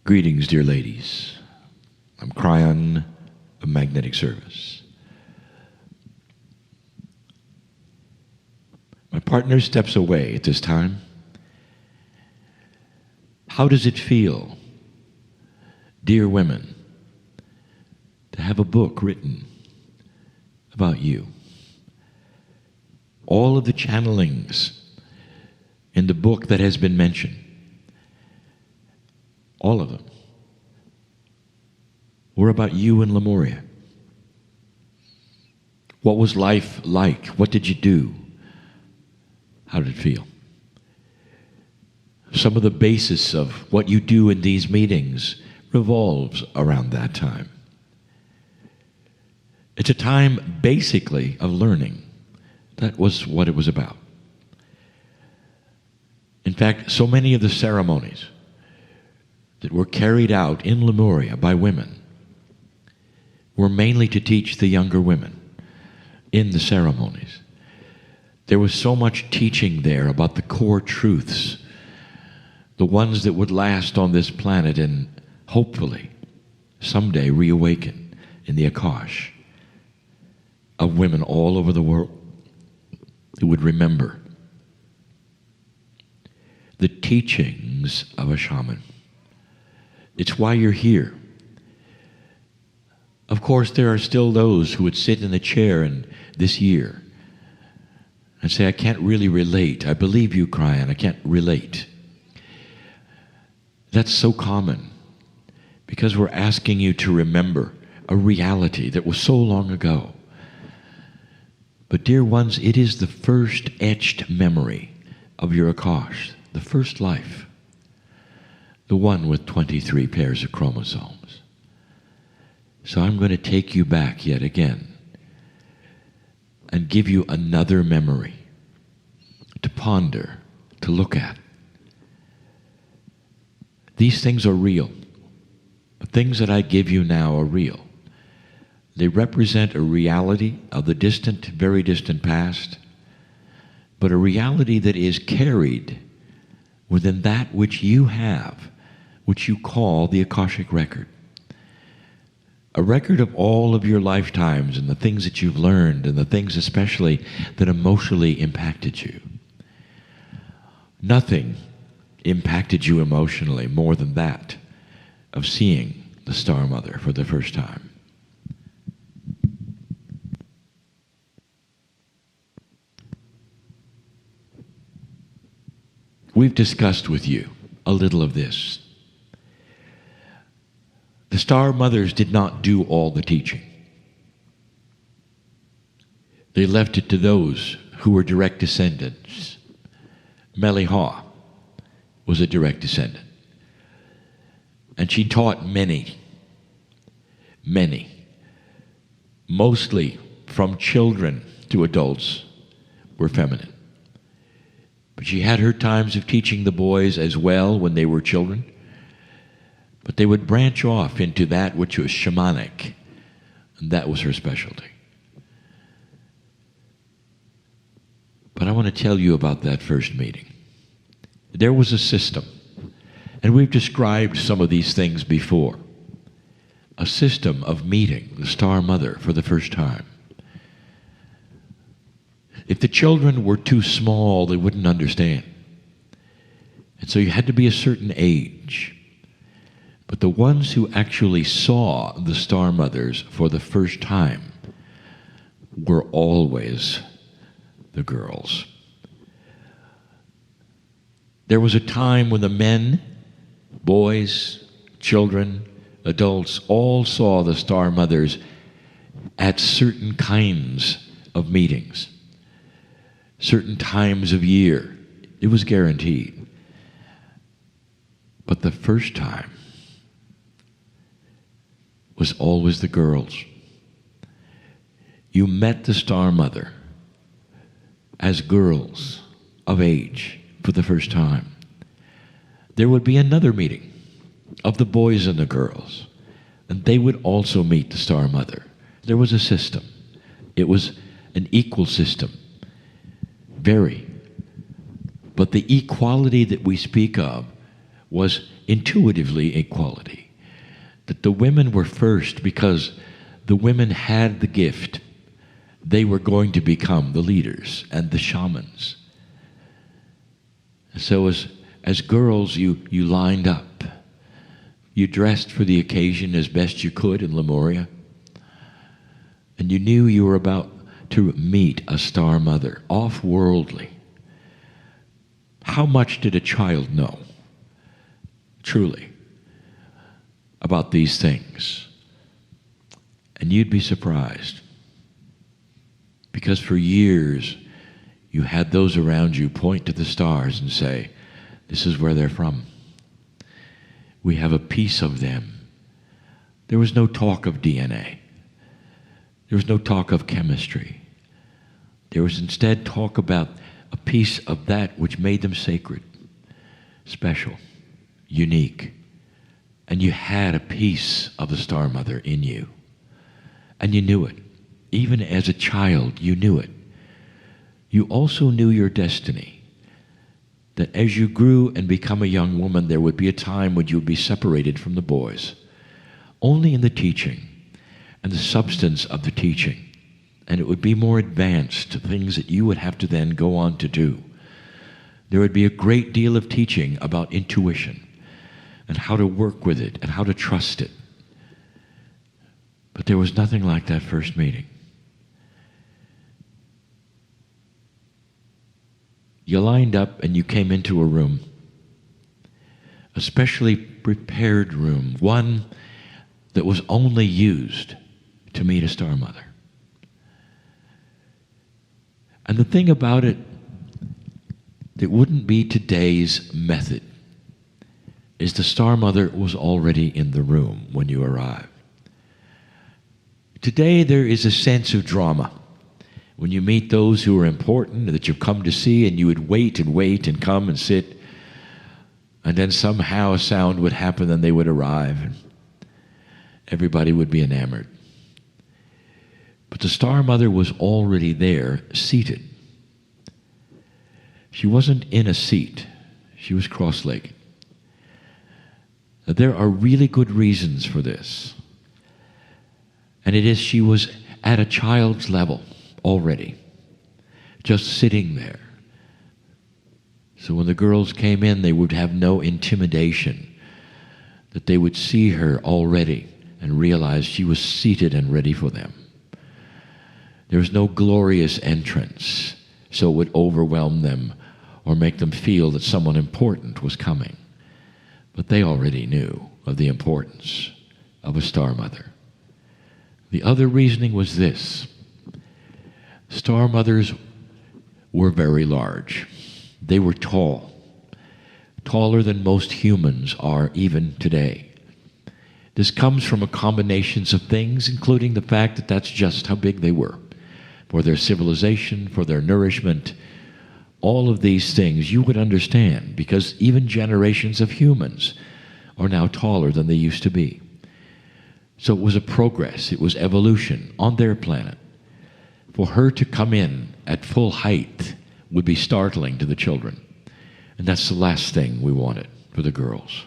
Greetings, dear ladies. I'm Kryon of Magnetic Service. My partner steps away at this time. How does it feel, dear women, to have a book written about you? All of the channelings in the book that has been mentioned, all of them, were about you in Lemuria. What was life like? What did you do? How did it feel? Some of the basis of what you do in these meetings revolves around that time. It's a time basically of learning. That was what it was about. In fact, so many of the ceremonies that were carried out in Lemuria by women were mainly to teach the younger women in the ceremonies. There was so much teaching there about the core truths, the ones that would last on this planet and hopefully someday reawaken in the Akash of women all over the world who would remember the teachings of a shaman. It's why you're here. Of course, there are still those who would sit in the chair in this year and say, I can't really relate. I believe you, Kryon, I can't relate. That's so common because we're asking you to remember a reality that was so long ago. But dear ones, it is the first etched memory of your Akash, the first life. The one with 23 pairs of chromosomes. So I'm going to take you back yet again and give you another memory to ponder, to look at. These things are real. The things that I give you now are real. They represent a reality of the distant, very distant past, but a reality that is carried within that which you have, which you call the Akashic record. A record of all of your lifetimes and the things that you've learned and the things especially that emotionally impacted you. Nothing impacted you emotionally more than that of seeing the Star Mother for the first time. We've discussed with you a little of this. The Star Mothers did not do all the teaching. They left it to those who were direct descendants. Meliha was a direct descendant. And she taught many, mostly from children to adults, were feminine. But she had her times of teaching the boys as well when they were children. But they would branch off into that which was shamanic, and that was her specialty. But I want to tell you about that first meeting. There was a system, and we've described some of these things before. A system of meeting the Star Mother for the first time. If the children were too small, they wouldn't understand. And so you had to be a certain age. But the ones who actually saw the Star Mothers for the first time were always the girls. There was a time when the men, boys, children, adults, all saw the Star Mothers at certain kinds of meetings, certain times of year. It was guaranteed. But the first time was always the girls. You met the Star Mother as girls of age for the first time. There would be another meeting of the boys and the girls, and they would also meet the Star Mother. There was a system. It was an equal system. Very. But the equality that we speak of was intuitively equality. That the women were first because the women had the gift. They were going to become the leaders and the shamans. So as girls, you lined up. You dressed for the occasion as best you could in Lemuria. And you knew you were about to meet a star mother, off-worldly. How much did a child know, truly, about these things? And you'd be surprised. Because for years, you had those around you point to the stars and say, this is where they're from. We have a piece of them. There was no talk of DNA. There was no talk of chemistry. There was instead talk about a piece of that which made them sacred, special, unique. And you had a piece of the Star Mother in you. And you knew it. Even as a child, you knew it. You also knew your destiny. That as you grew and become a young woman, there would be a time when you would be separated from the boys. Only in the teaching and the substance of the teaching. And it would be more advanced to things that you would have to then go on to do. There would be a great deal of teaching about intuition and how to work with it and how to trust it. But there was nothing like that first meeting. You lined up and you came into a room, a specially prepared room, one that was only used to meet a Star Mother. And the thing about it, that wouldn't be today's method, is the Star Mother was already in the room when you arrived. Today there is a sense of drama. When you meet those who are important that you've come to see, and you would wait and come and sit, and then somehow a sound would happen and they would arrive and everybody would be enamored. But the Star Mother was already there, seated. She wasn't in a seat. She was cross-legged. Now, there are really good reasons for this. And it is she was at a child's level already, just sitting there. So when the girls came in, they would have no intimidation, that they would see her already and realize she was seated and ready for them. There was no glorious entrance, so it would overwhelm them or make them feel that someone important was coming. But they already knew of the importance of a Star Mother. The other reasoning was this. Star Mothers were very large. They were tall, taller than most humans are even today. This comes from a combination of things, including the fact that that's just how big they were. For their civilization, for their nourishment, all of these things you would understand, because even generations of humans are now taller than they used to be. So it was a progress, it was evolution on their planet. For her to come in at full height would be startling to the children. And that's the last thing we wanted for the girls.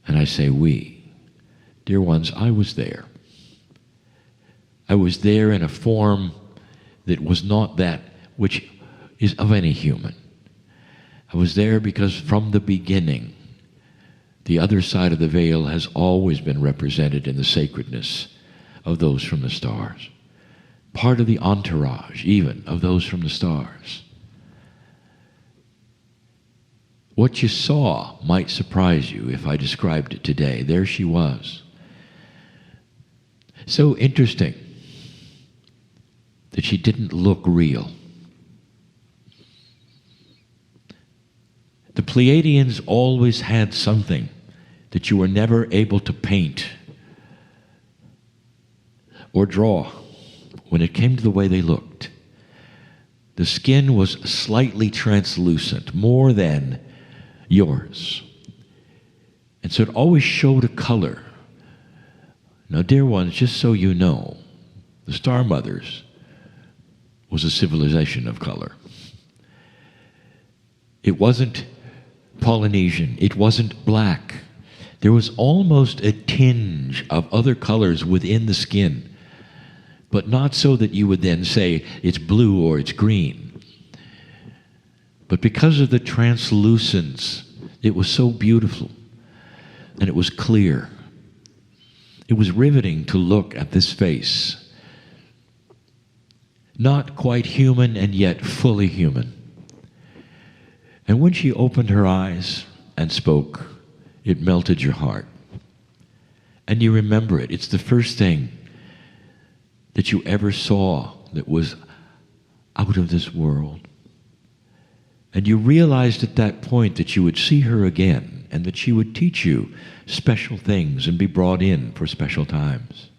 And I say we. Dear ones, I was there. I was there in a form that was not that which is of any human. I was there because from the beginning, the other side of the veil has always been represented in the sacredness of those from the stars. Part of the entourage, even, of those from the stars. What you saw might surprise you if I described it today. There she was. So interesting that she didn't look real. The Pleiadians always had something that you were never able to paint or draw when it came to the way they looked. The skin was slightly translucent, more than yours. And so it always showed a color. Now, dear ones, just so you know, the Star Mothers was a civilization of color. It wasn't Polynesian. It wasn't black. There was almost a tinge of other colors within the skin, but not so that you would then say it's blue or it's green. But because of the translucence, it was so beautiful, and it was clear. It was riveting to look at this face. Not quite human and yet fully human. And when she opened her eyes and spoke, it melted your heart. And you remember it. It's the first thing that you ever saw that was out of this world. And you realized at that point that you would see her again and that she would teach you special things and be brought in for special times.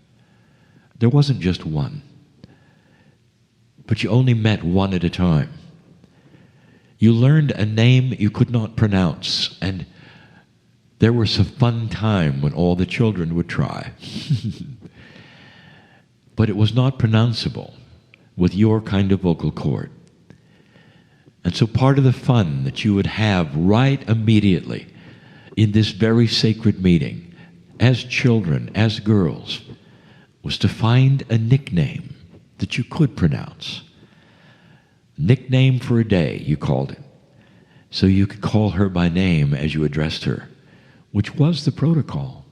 There wasn't just one, but you only met one at a time. You learned a name you could not pronounce, and there was a fun time when all the children would try. But it was not pronounceable with your kind of vocal cord. And so part of the fun that you would have right immediately in this very sacred meeting, as children, as girls, was to find a nickname that you could pronounce. Nickname for a day, you called it. So you could call her by name as you addressed her, which was the protocol.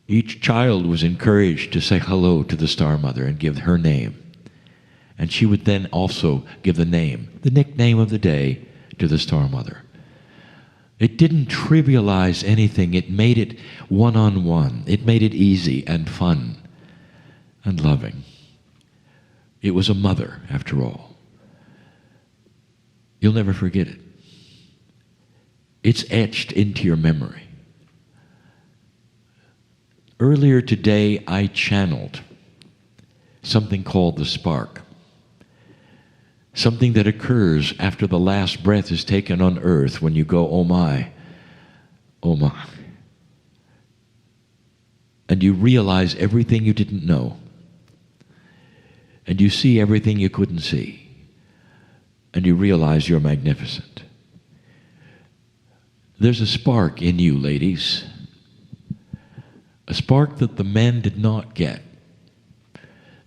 Each child was encouraged to say hello to the Star Mother and give her name. And she would then also give the nickname of the day, to the Star Mother. It didn't trivialize anything. It made it one-on-one. It made it easy and fun and loving. It was a mother, after all. You'll never forget it. It's etched into your memory. Earlier today, I channeled something called the spark. Something that occurs after the last breath is taken on earth when you go, oh my, oh my. And you realize everything you didn't know. And you see everything you couldn't see. And you realize you're magnificent. There's a spark in you, ladies. A spark that the men did not get.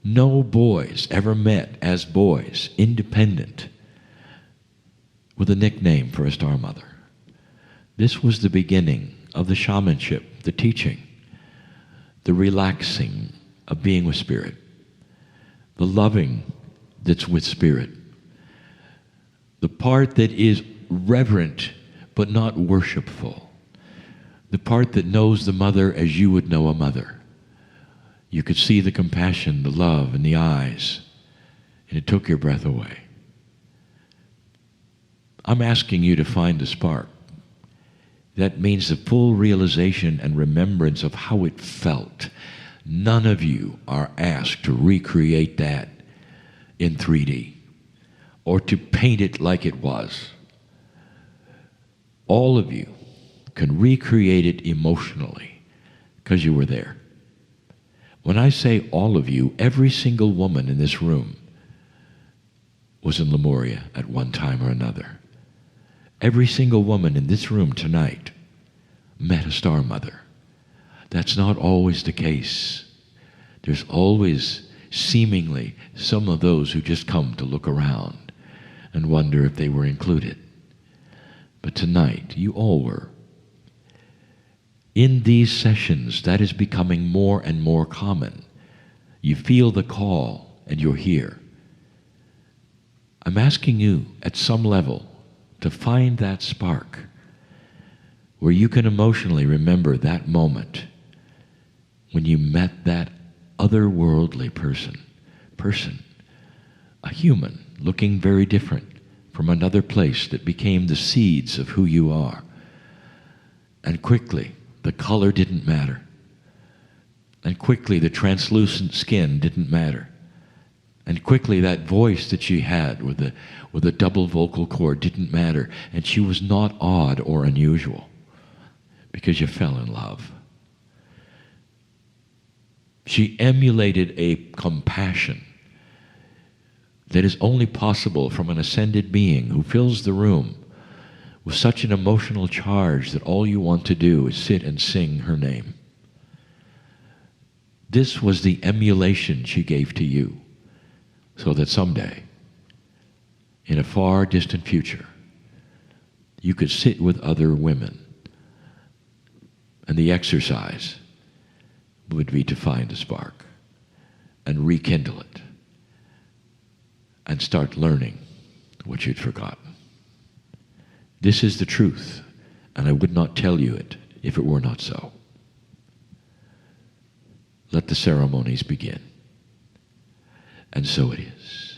No boys ever met as boys, independent, with a nickname for a Star Mother. This was the beginning of the shamanship, the teaching, the relaxing of being with Spirit, the loving that's with Spirit, the part that is reverent but not worshipful, the part that knows the mother as you would know a mother. You could see the compassion, the love in the eyes, and it took your breath away. I'm asking you to find the spark. That means the full realization and remembrance of how it felt. None of you are asked to recreate that in 3D or to paint it like it was. All of you can recreate it emotionally because you were there. When I say all of you, every single woman in this room was in Lemuria at one time or another. Every single woman in this room tonight met a Star Mother. That's not always the case. There's always, seemingly, some of those who just come to look around and wonder if they were included. But tonight, you all were. In these sessions, that is becoming more and more common. You feel the call and you're here. I'm asking you at some level to find that spark where you can emotionally remember that moment when you met that otherworldly person, a human looking very different from another place that became the seeds of who you are. And quickly, the color didn't matter. And quickly, the translucent skin didn't matter. And quickly, that voice that she had with a double vocal cord didn't matter. And she was not odd or unusual because you fell in love. She emulated a compassion that is only possible from an ascended being who fills the room with such an emotional charge that all you want to do is sit and sing her name. This was the emulation she gave to you, so that someday, in a far distant future, you could sit with other women, and the exercise would be to find a spark and rekindle it and start learning what you'd forgotten. This is the truth, and I would not tell you it if it were not so. Let the ceremonies begin. And so it is.